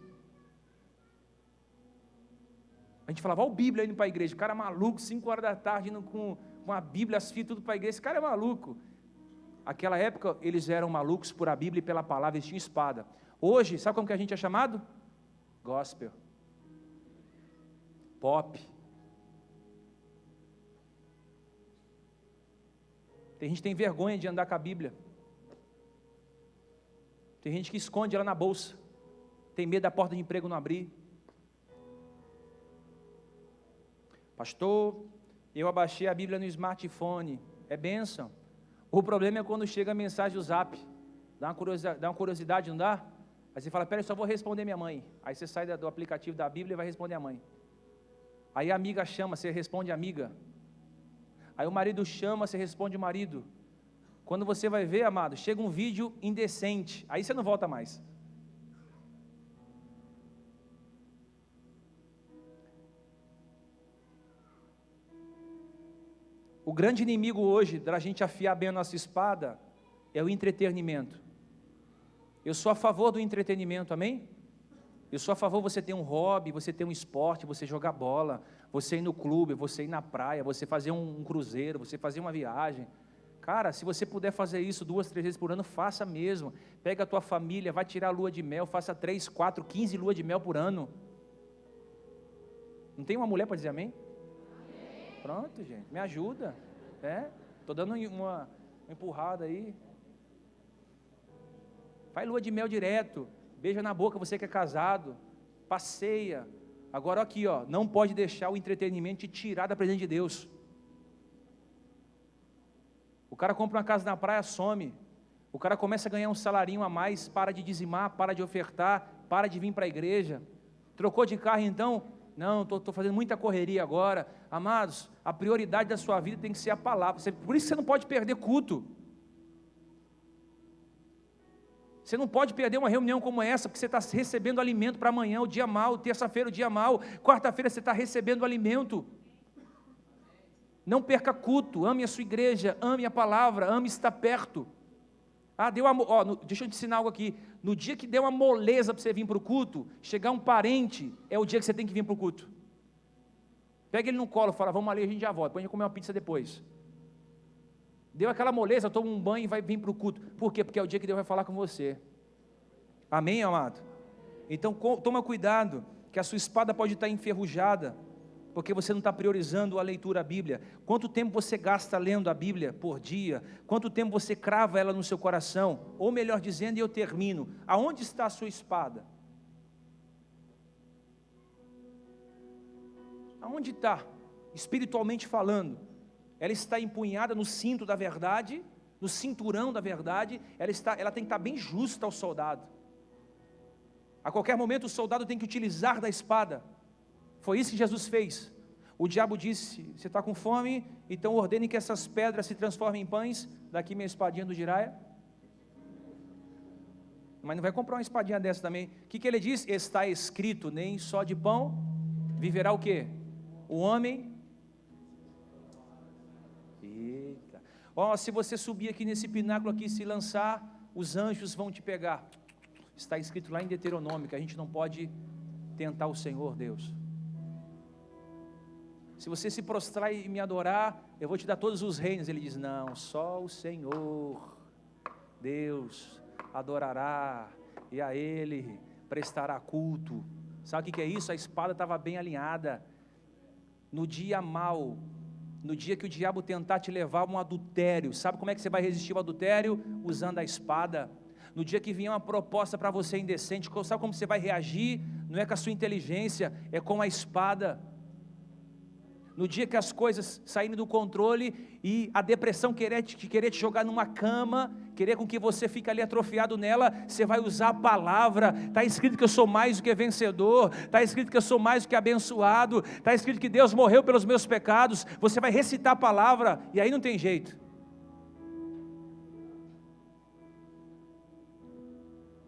A gente falava, ó, o Bíblia indo para a igreja. O cara é maluco, 5 horas da tarde, indo com a Bíblia, as fitas, tudo para a igreja. Esse cara é maluco. Aquela época, eles eram malucos por a Bíblia e pela palavra, eles tinham espada. Hoje, sabe como que a gente é chamado? Gospel. Pop. Tem gente que tem vergonha de andar com a Bíblia. Tem gente que esconde ela na bolsa. Tem medo da porta de emprego não abrir. Pastor, eu abaixei a Bíblia no smartphone. É bênção. O problema é quando chega a mensagem do Zap. Dá uma curiosidade, não dá? Aí você fala, pera, eu só vou responder minha mãe. Aí você sai do aplicativo da Bíblia e vai responder a mãe. Aí a amiga chama, você responde a amiga. Aí o marido chama, você responde o marido. Quando você vai ver, amado, chega um vídeo indecente. Aí você não volta mais. O grande inimigo hoje, da gente afiar bem a nossa espada, é o entretenimento. Eu sou a favor do entretenimento, amém? Eu sou a favor você ter um hobby, você ter um esporte, você jogar bola, você ir no clube, você ir na praia, você fazer um cruzeiro, você fazer uma viagem. Cara, se você puder fazer isso 2, 3 vezes por ano, faça mesmo. Pega a tua família, vai tirar a lua de mel, faça 3, 4, 15 lua de mel por ano. Não tem uma mulher para dizer amém? Pronto, gente, me ajuda. Estou dando uma empurrada aí. Faz lua de mel direto. Beija na boca, você que é casado. Passeia. Agora aqui, ó, não pode deixar o entretenimento te tirar da presença de Deus. O cara compra uma casa na praia, some. O cara começa a ganhar um salarinho a mais, para de dizimar, para de ofertar, para de vir para a igreja. Trocou de carro então? Não, estou fazendo muita correria agora. Amados, a prioridade da sua vida tem que ser a palavra. Por isso você não pode perder culto. Você não pode perder uma reunião como essa, porque você está recebendo alimento para amanhã, o dia mau, terça-feira o dia mau, quarta-feira você está recebendo alimento. Não perca culto, ame a sua igreja, ame a palavra, ame estar perto. Deu deixa eu te ensinar algo aqui. No dia que deu uma moleza para você vir para o culto, chegar um parente, é o dia que você tem que vir para o culto. Pega ele no colo, fala, vamos ali, a gente já volta, depois a gente comer uma pizza depois. Deu aquela moleza, toma um banho e vai vir para o culto. Por quê? Porque é o dia que Deus vai falar com você. Amém, amado? Então toma cuidado, que a sua espada pode estar enferrujada, porque você não está priorizando a leitura da Bíblia. Quanto tempo você gasta lendo a Bíblia por dia? Quanto tempo você crava ela no seu coração? Ou melhor dizendo, e eu termino, aonde está a sua espada? Aonde está? Espiritualmente falando, ela está empunhada no cinto da verdade, no cinturão da verdade, ela tem que estar bem justa ao soldado. A qualquer momento o soldado tem que utilizar da espada. Foi isso que Jesus fez. O diabo disse, você está com fome, então ordene que essas pedras se transformem em pães. Daqui minha espadinha do Jiraya. Mas não vai comprar uma espadinha dessa também. O que ele diz? Está escrito, nem só de pão viverá o quê? O homem. Eita. Ó, se você subir aqui nesse pináculo aqui e se lançar, os anjos vão te pegar. Está escrito lá em Deuteronômio que a gente não pode tentar o Senhor Deus. Se você se prostrar e me adorar, eu vou te dar todos os reinos. Ele diz, não, só o Senhor Deus adorará, e a Ele prestará culto. Sabe o que é isso? A espada estava bem alinhada. No dia mau, no dia que o diabo tentar te levar a um adultério, sabe como é que você vai resistir ao adultério? Usando a espada. No dia que vier uma proposta para você indecente, sabe como você vai reagir? Não é com a sua inteligência, é com a espada. No dia que as coisas saírem do controle e a depressão querer te jogar numa cama, querer com que você fique ali atrofiado nela, você vai usar a palavra. Está escrito que eu sou mais do que vencedor, está escrito que eu sou mais do que abençoado, está escrito que Deus morreu pelos meus pecados. Você vai recitar a palavra e aí não tem jeito.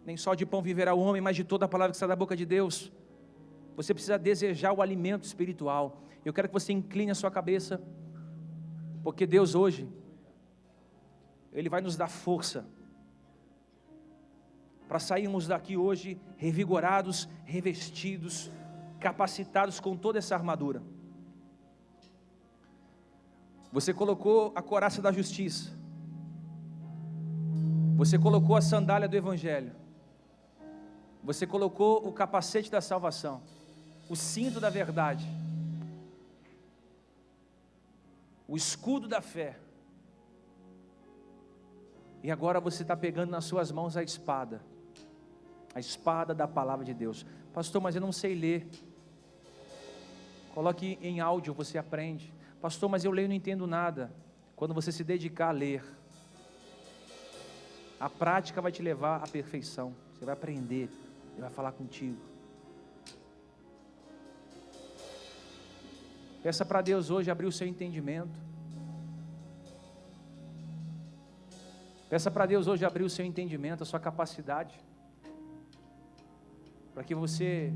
Nem só de pão viverá o homem, mas de toda a palavra que sai da boca de Deus. Você precisa desejar o alimento espiritual. Eu quero que você incline a sua cabeça, porque Deus hoje, Ele vai nos dar força, para sairmos daqui hoje, revigorados, revestidos, capacitados com toda essa armadura. Você colocou a couraça da justiça, você colocou a sandália do Evangelho, você colocou o capacete da salvação, o cinto da verdade, o escudo da fé, e agora você está pegando nas suas mãos a espada da palavra de Deus. Pastor, mas eu não sei ler. Coloque em áudio, você aprende. Pastor, mas eu leio e não entendo nada. Quando você se dedicar a ler, a prática vai te levar à perfeição. Você vai aprender, Ele vai falar contigo. Peça para Deus hoje abrir o seu entendimento. Peça para Deus hoje abrir o seu entendimento, a sua capacidade, para que você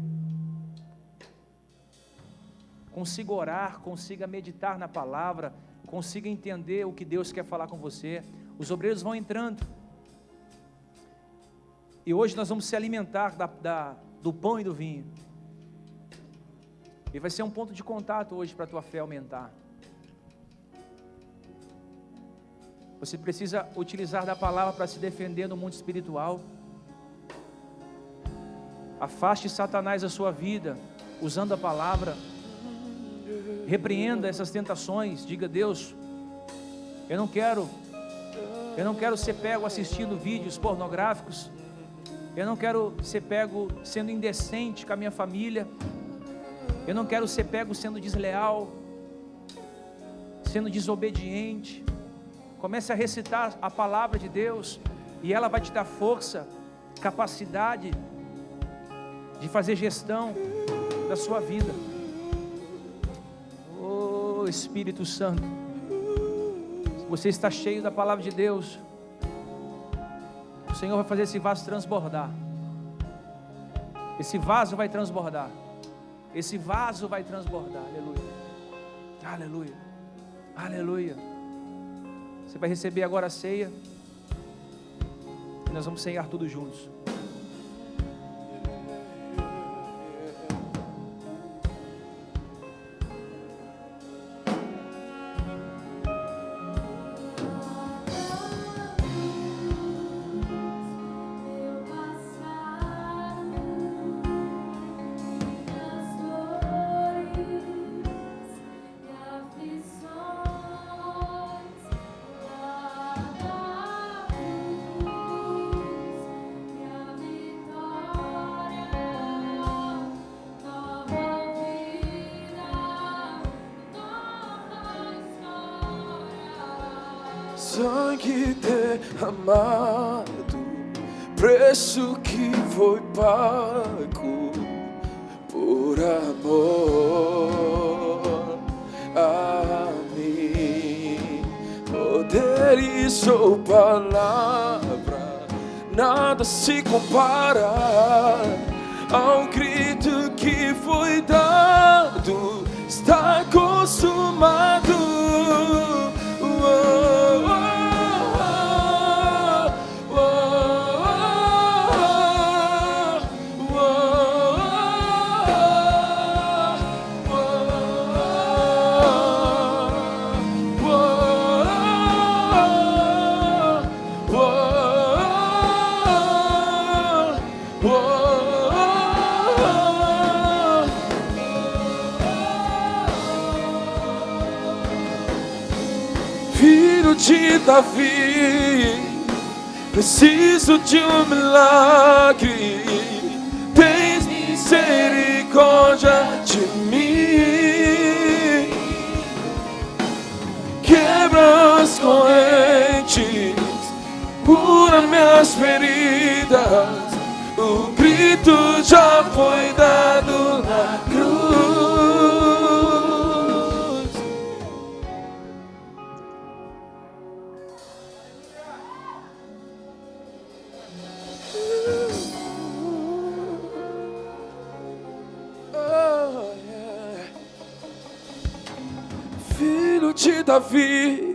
consiga orar, consiga meditar na palavra, consiga entender o que Deus quer falar com você. Os obreiros vão entrando, e hoje nós vamos se alimentar do pão e do vinho, e vai ser um ponto de contato hoje para a tua fé aumentar. Você precisa utilizar da palavra para se defender no mundo espiritual. Afaste Satanás da sua vida, usando a palavra. Repreenda essas tentações. Diga: Deus, eu não quero ser pego assistindo vídeos pornográficos. Eu não quero ser pego sendo indecente com a minha família. Eu não quero ser pego sendo desleal, sendo desobediente. Comece a recitar a palavra de Deus, e ela vai te dar força, capacidade de fazer gestão da sua vida. Oh Espírito Santo, se você está cheio da palavra de Deus, o Senhor vai fazer esse vaso transbordar. Esse vaso vai transbordar. Esse vaso vai transbordar. Aleluia. Aleluia. Aleluia. Você vai receber agora a ceia, e nós vamos ceiar todos juntos. Sangue derramado, preço que foi pago por amor a mim. Poder e sua palavra nada se compara ao grito que foi dado. Está consumado. Filho de Davi, preciso de um milagre. Tens misericórdia de mim. Quebra as correntes, cura minhas feridas. O grito já foi dado na cruz. Filho de Davi,